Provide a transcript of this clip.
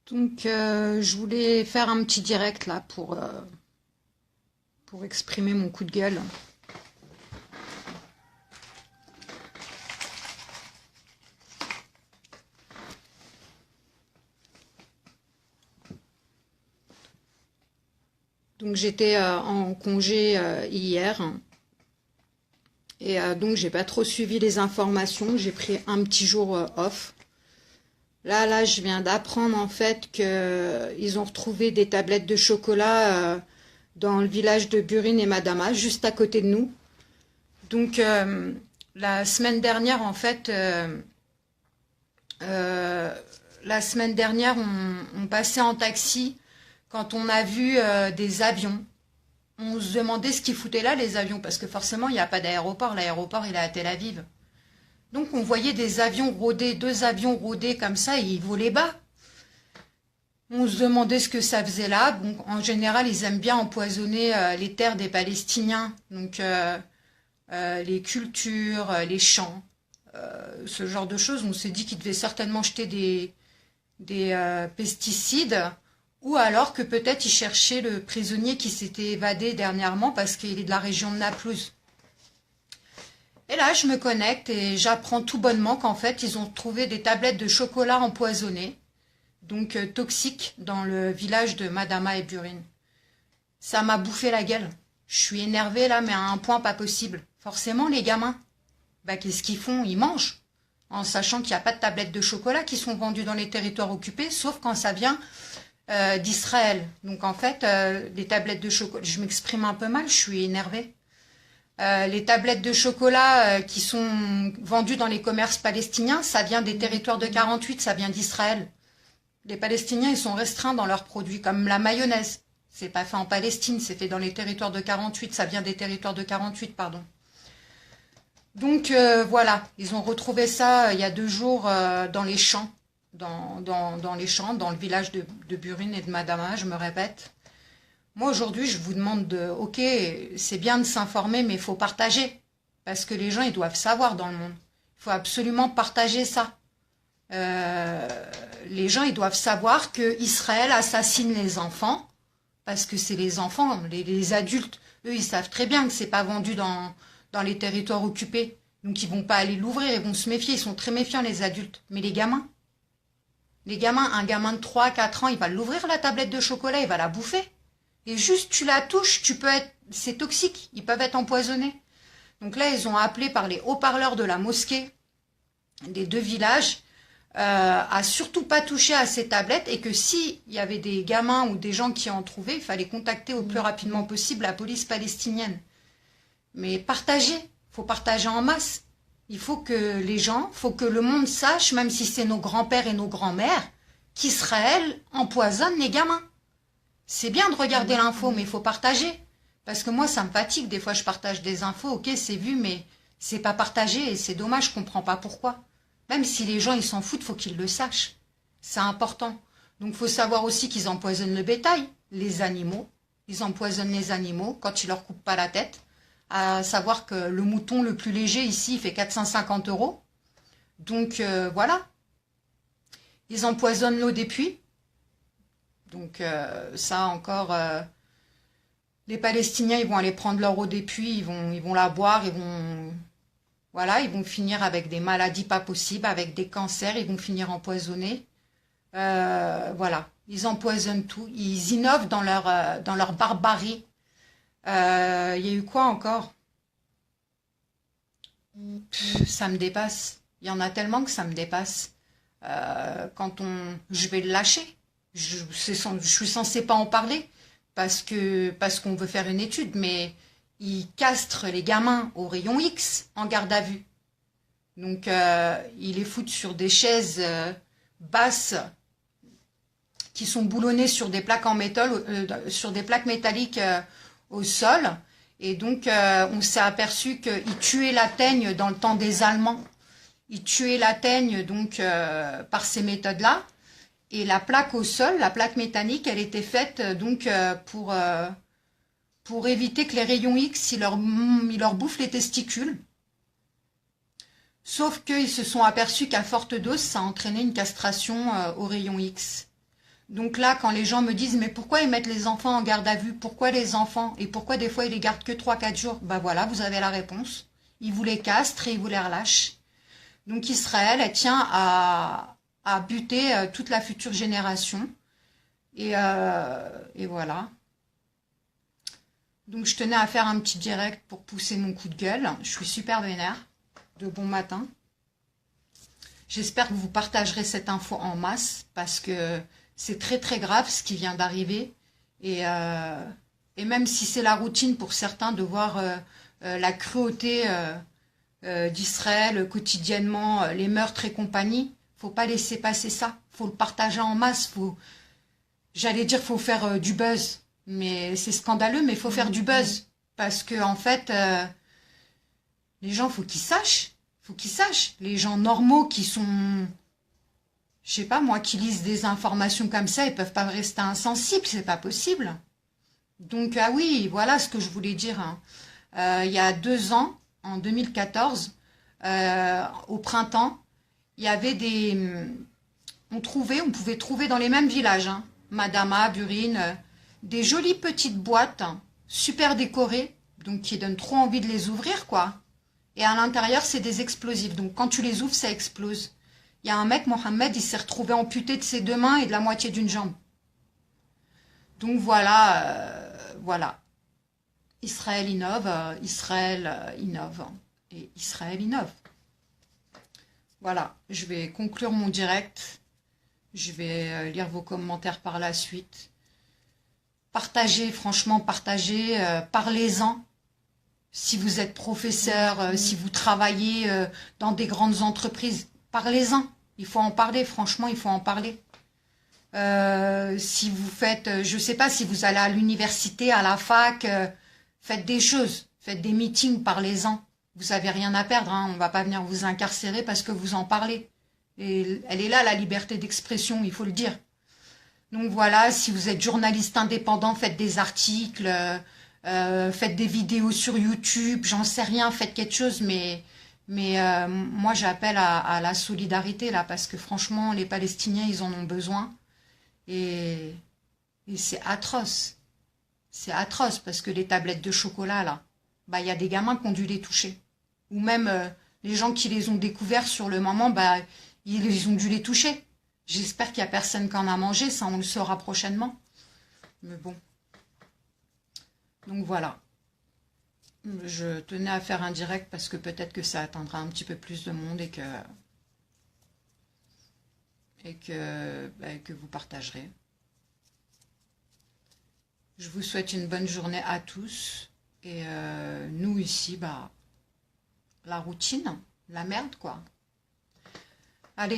Donc, je voulais faire un petit direct là pour exprimer mon coup de gueule. Donc, j'étais en congé hier et donc j'ai pas trop suivi les informations. J'ai pris un petit jour off. Là, je viens d'apprendre en fait que ils ont retrouvé des tablettes de chocolat dans le village de Burin et Madama, juste à côté de nous. Donc, la semaine dernière, en fait, euh, la semaine dernière, on passait en taxi quand on a vu des avions. On se demandait ce qu'ils foutaient là, les avions, parce que forcément, il n'y a pas d'aéroport. L'aéroport, il est à Tel Aviv. Donc, on voyait des avions rôder, deux avions rôder comme ça, et ils volaient bas. On se demandait ce que ça faisait là. Bon, en général, ils aiment bien empoisonner les terres des Palestiniens. Donc, les cultures, les champs, ce genre de choses. On s'est dit qu'ils devaient certainement jeter des pesticides, ou alors que peut-être ils cherchaient le prisonnier qui s'était évadé dernièrement parce qu'il est de la région de Naplouse. Et là, je me connecte et j'apprends tout bonnement qu'en fait, ils ont trouvé des tablettes de chocolat empoisonnées, donc toxiques, dans le village de Madama et Burin. Ça m'a bouffé la gueule. Je suis énervée là, mais à un point pas possible. Forcément, les gamins, bah, qu'est-ce qu'ils font? Ils mangent, en sachant qu'il n'y a pas de tablettes de chocolat qui sont vendues dans les territoires occupés, sauf quand ça vient d'Israël. Donc en fait, les tablettes de chocolat, je m'exprime un peu mal, je suis énervée. Les tablettes de chocolat qui sont vendues dans les commerces palestiniens, ça vient des territoires de 48, ça vient d'Israël. Les Palestiniens, ils sont restreints dans leurs produits, comme la mayonnaise. C'est pas fait en Palestine, c'est fait dans les territoires de 48, ça vient des territoires de 48, pardon. Donc voilà, ils ont retrouvé ça il y a 2 jours dans les champs, dans les champs, dans le village de Burin et de Madama, je me répète. Moi aujourd'hui, je vous demande ok, c'est bien de s'informer, mais il faut partager, parce que les gens, ils doivent savoir dans le monde. Il faut absolument partager ça. Les gens, ils doivent savoir que Israël assassine les enfants, parce que c'est les enfants, les adultes, eux, ils savent très bien que c'est pas vendu dans les territoires occupés. Donc ils vont pas aller l'ouvrir, ils vont se méfier, ils sont très méfiants les adultes. Mais les gamins, un gamin de 3 4 ans, il va l'ouvrir la tablette de chocolat, il va la bouffer. Et juste tu la touches, c'est toxique, ils peuvent être empoisonnés. Donc là, ils ont appelé par les haut-parleurs de la mosquée des 2 villages à surtout pas toucher à ces tablettes, et que s'il y avait des gamins ou des gens qui en trouvaient, il fallait contacter au plus rapidement possible la police palestinienne. Mais faut partager en masse. Il faut que faut que le monde sache, même si c'est nos grands-pères et nos grands-mères, qu'Israël empoisonne les gamins. C'est bien de regarder l'info, mais il faut partager. Parce que moi, ça me fatigue. Des fois, je partage des infos, ok, c'est vu, mais c'est pas partagé, et c'est dommage, je comprends pas pourquoi. Même si les gens, ils s'en foutent, faut qu'ils le sachent. C'est important. Donc, il faut savoir aussi qu'ils empoisonnent le bétail, les animaux. Ils empoisonnent les animaux quand ils leur coupent pas la tête. À savoir que le mouton le plus léger ici, il fait 450 €. Donc, voilà. Ils empoisonnent l'eau des puits. Donc, ça encore... les Palestiniens, ils vont aller prendre leur eau des puits, ils vont la boire, voilà, ils vont finir avec des maladies pas possibles, avec des cancers, ils vont finir empoisonnés. Voilà, ils empoisonnent tout, ils innovent dans leur barbarie. Il y a eu quoi encore? Ça me dépasse. Il y en a tellement que ça me dépasse. Je vais le lâcher. Je suis censée pas en parler parce qu'on veut faire une étude, mais ils castrent les gamins au rayon X en garde à vue. Donc ils les foutent sur des chaises basses qui sont boulonnées sur des plaques en métal, sur des plaques métalliques au sol. Et donc on s'est aperçu qu'ils tuaient la teigne dans le temps des Allemands. Ils tuaient la teigne donc par ces méthodes-là. Et la plaque au sol, la plaque métallique, elle était faite donc pour éviter que les rayons X, ils leur bouffent les testicules. Sauf qu'ils se sont aperçus qu'à forte dose, ça entraînait une castration aux rayons X. Donc là, quand les gens me disent, mais pourquoi ils mettent les enfants en garde à vue? Pourquoi les enfants? Et pourquoi des fois ils les gardent que 3-4 jours? Ben voilà, vous avez la réponse. Ils vous les castrent et ils vous les relâchent. Donc Israël, elle tient à buter toute la future génération. Et voilà. Donc je tenais à faire un petit direct pour pousser mon coup de gueule. Je suis super vénère. De bon matin. J'espère que vous partagerez cette info en masse parce que c'est très très grave ce qui vient d'arriver. Et même si c'est la routine pour certains de voir la cruauté d'Israël quotidiennement, les meurtres et compagnie, faut pas laisser passer ça. Faut le partager en masse. J'allais dire faut faire du buzz, mais c'est scandaleux, mais il faut faire du buzz parce que en fait, les gens faut qu'ils sachent. Faut qu'ils sachent. Les gens normaux qui sont, je sais pas moi, qui lisent des informations comme ça, ils peuvent pas rester insensibles, c'est pas possible. Donc ah oui, voilà ce que je voulais dire. Hein. Il y a 2 ans, en 2014, au printemps, il y avait on pouvait trouver dans les mêmes villages, hein, Madama, Burine, des jolies petites boîtes, hein, super décorées, donc qui donnent trop envie de les ouvrir, quoi. Et à l'intérieur, c'est des explosifs. Donc quand tu les ouvres, ça explose. Il y a un mec, Mohamed, il s'est retrouvé amputé de ses 2 mains et de la moitié d'une jambe. Donc voilà, voilà. Israël innove, Israël innove. Et Israël innove. Voilà, je vais conclure mon direct. Je vais lire vos commentaires par la suite. Partagez, franchement, partagez, parlez-en. Si vous êtes professeur, si vous travaillez dans des grandes entreprises, parlez-en. Il faut en parler, franchement, il faut en parler. Si vous faites, je ne sais pas, si vous allez à l'université, à la fac, faites des choses, faites des meetings, parlez-en. Vous n'avez rien à perdre, hein, on ne va pas venir vous incarcérer parce que vous en parlez. Et elle est là, la liberté d'expression, il faut le dire. Donc voilà, si vous êtes journaliste indépendant, faites des articles, faites des vidéos sur YouTube, j'en sais rien, faites quelque chose, mais moi j'appelle à la solidarité là, parce que franchement, les Palestiniens, ils en ont besoin. Et c'est atroce. C'est atroce, parce que les tablettes de chocolat là, bah il y a des gamins qui ont dû les toucher. Ou même les gens qui les ont découverts sur le moment, bah ils ont dû les toucher. J'espère qu'il n'y a personne qui en a mangé, ça on le saura prochainement. Mais bon. Donc voilà. Je tenais à faire un direct parce que peut-être que ça atteindra un petit peu plus de monde et que vous partagerez. Je vous souhaite une bonne journée à tous. Et nous ici, bah, la routine, la merde quoi. Allez.